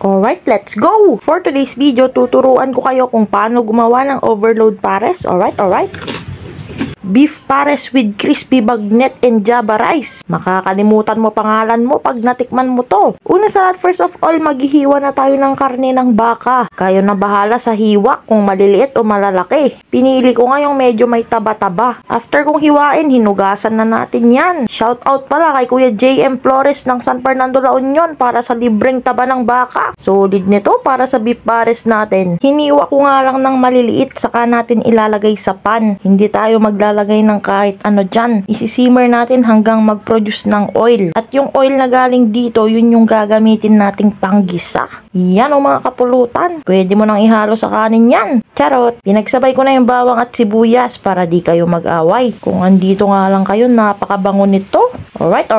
Alright, let's go! For today's video, tuturuan ko kayo kung paano gumawa ng overload pares. Alright. Beef pares with crispy bagnet and java rice. Makakalimutan mo pangalan mo pag natikman mo to. Una sa lahat, first of all, maghihiwa na tayo ng karne ng baka. Kayo na bahala sa hiwa kung maliliit o malalaki. Pinili ko nga yung medyo may taba-taba. After kong hiwain, hinugasan na natin yan. Shout out pala kay Kuya JM Flores ng San Fernando, La Union para sa libreng taba ng baka. Solid nito para sa beef pares natin. Hiniwa ko nga lang ng maliliit, saka natin ilalagay sa pan. Hindi tayo maglalagay ng kahit ano dyan. Isisimmer natin hanggang mag-produce ng oil. At yung oil na galing dito, yun yung gagamitin nating panggisa. Yan o mga kapulutan. Pwede mo nang ihalo sa kanin yan. Charot! Pinagsabay ko na yung bawang at sibuyas para di kayo mag-away. Kung andito nga lang kayo, napakabango nito. Alright.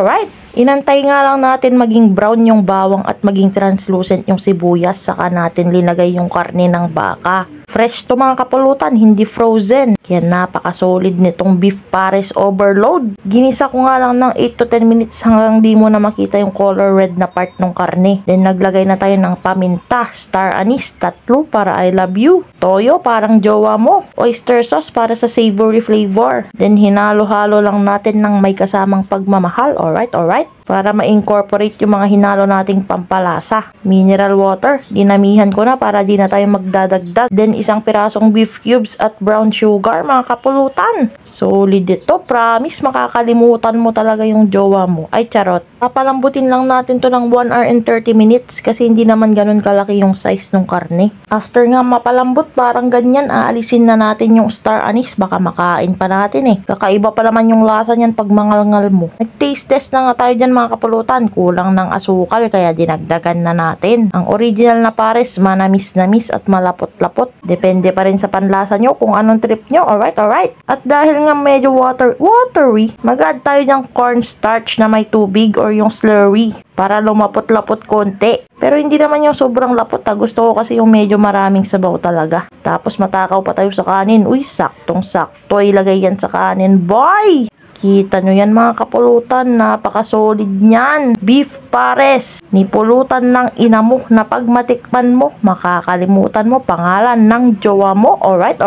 Inantay nga lang natin maging brown yung bawang at maging translucent yung sibuyas, saka natin linagay yung karne ng baka. Fresh to mga kapulutan, hindi frozen. Kaya napaka-solid nitong beef pares overload. Ginisa ko nga lang ng 8 to 10 minutes hanggang di mo na makita yung color red na part ng karne. Then naglagay na tayo ng paminta, star anise, 3 para I love you, toyo parang jowa mo, oyster sauce para sa savory flavor. Then hinalo-halo lang natin ng may kasamang pagmamahal. Alright. Para ma-incorporate yung mga hinalo nating pampalasa. Mineral water, dinamihan ko na para di na tayo magdadagdag. Then isang pirasong beef cubes at brown sugar mga kapulutan. Solid ito, promise makakalimutan mo talaga yung jowa mo. Ay charot. Papalambutin lang natin to ng 1 hour and 30 minutes kasi hindi naman ganun kalaki yung size ng karne. After nga mapalambot parang ganyan, aalisin na natin yung star anise, baka makain pa natin eh. Kakaiba pa naman yung lasa niyan pag mangalngal mo. Nag-taste test na nga tayo dyan mga kapulutan, kulang ng asukal kaya dinagdagan na natin. Ang original na pares, manamis-namis at malapot-lapot. Depende pa rin sa panlasa nyo kung anong trip nyo. Alright. At dahil nga medyo watery, mag-add tayo ng cornstarch na may tubig or yung slurry para lumapot-lapot konti. Pero hindi naman yung sobrang lapot ha. Gusto ko kasi yung medyo maraming sabaw talaga. Tapos matakaw pa tayo sa kanin. Uy, saktong-sakto. Ilagay yan sa kanin, boy! Kita nyo yan mga kapulutan, napaka-solid niyan. Beef pares, nipulutan ng ina mo na pag matikman mo, makakalimutan mo pangalan ng jowa mo. Alright.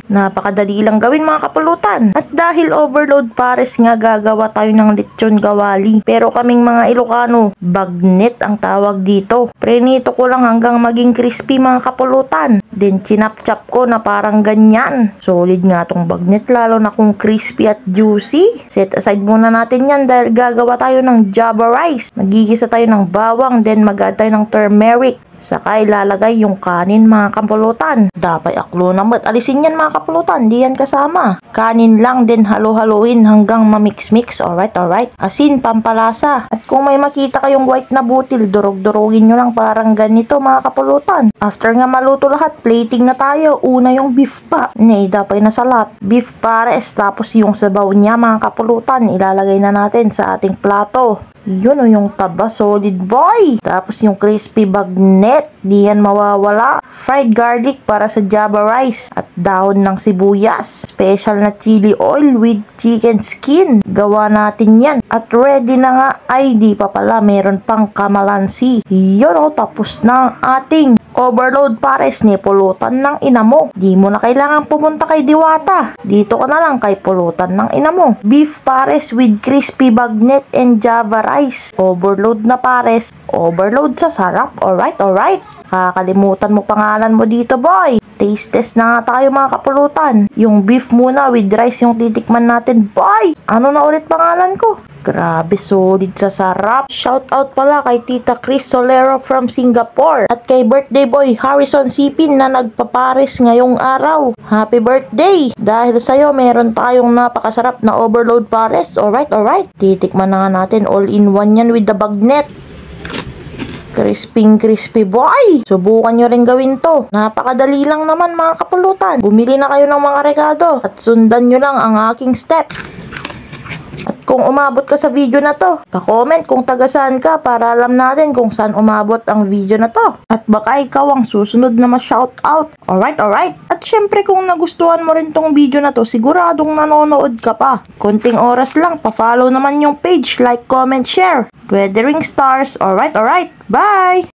Napakadali lang gawin mga kapulutan. At dahil overload pares nga, gagawa tayo ng lechon gawali. Pero kaming mga Ilocano, bagnet ang tawag dito. Prenito ko lang hanggang maging crispy mga kapulutan. Then chinap-chap ko na parang ganyan. Solid nga tong bagnet, lalo na kung crispy at juicy. Set aside muna natin yan dahil gagawa tayo ng java rice. Magigisa tayo ng bawang, then mag-add tayo ng turmeric. Saka ilalagay yung kanin mga kapulutan. Dapat aklo naman. Alisin yan mga kapulutan, di yan kasama. Kanin lang, then halo-haloin hanggang mamix-mix. Alright. Asin, pampalasa. At kung may makita kayong white na butil, durog-durogin nyo lang parang ganito mga kapulutan. After nga maluto lahat, plating na tayo. Una yung beef pa. Dapat na salat. Beef pares, tapos yung sabaw niya mga kapulutan, ilalagay na natin sa ating plato. Yun o, yung taba, solid boy. Tapos yung crispy bagnet, di yan mawawala. Fried garlic para sa java rice. At dahon ng sibuyas. Special na chili oil with chicken skin. Gawa natin yan. At ready na nga. Ay, di pa pala. Meron pang kamalansi. Yun o, tapos na ating overload pares, ni pulutan ng ina mo. Di mo na kailangan pumunta kay Diwata. Dito ka na lang kay pulutan ng ina mo. Beef pares with crispy bagnet and java rice. Overload na pares. Overload sa sarap. Alright. Kakalimutan mo pangalan mo dito, boy. Taste test na nga tayo mga kapulutan. Yung beef muna with rice yung titikman natin, boy. Ano na ulit pangalan ko? Grabe, solid sa sarap. Shout out pala kay Tita Chris Solero from Singapore. At kay birthday boy Harrison Sipin na nagpapares ngayong araw. Happy birthday! Dahil sa'yo, meron tayong napakasarap na overload pares. Alright. Titikman na nga natin. All in one yan with the bagnet. Crispy boy! Subukan nyo rin gawin to. Napakadali lang naman mga kapulutan. Bumili na kayo ng mga rekado at sundan nyo lang ang aking step. At kung umabot ka sa video na to, pa-comment kung taga saan ka para alam natin kung saan umabot ang video na to. At baka ikaw ang susunod na ma-shoutout. Alright. At syempre kung nagustuhan mo rin tong video na to, siguradong nanonood ka pa. Konting oras lang, pa-follow naman yung page, like, comment, share. Pwede ring stars. Alright. Bye!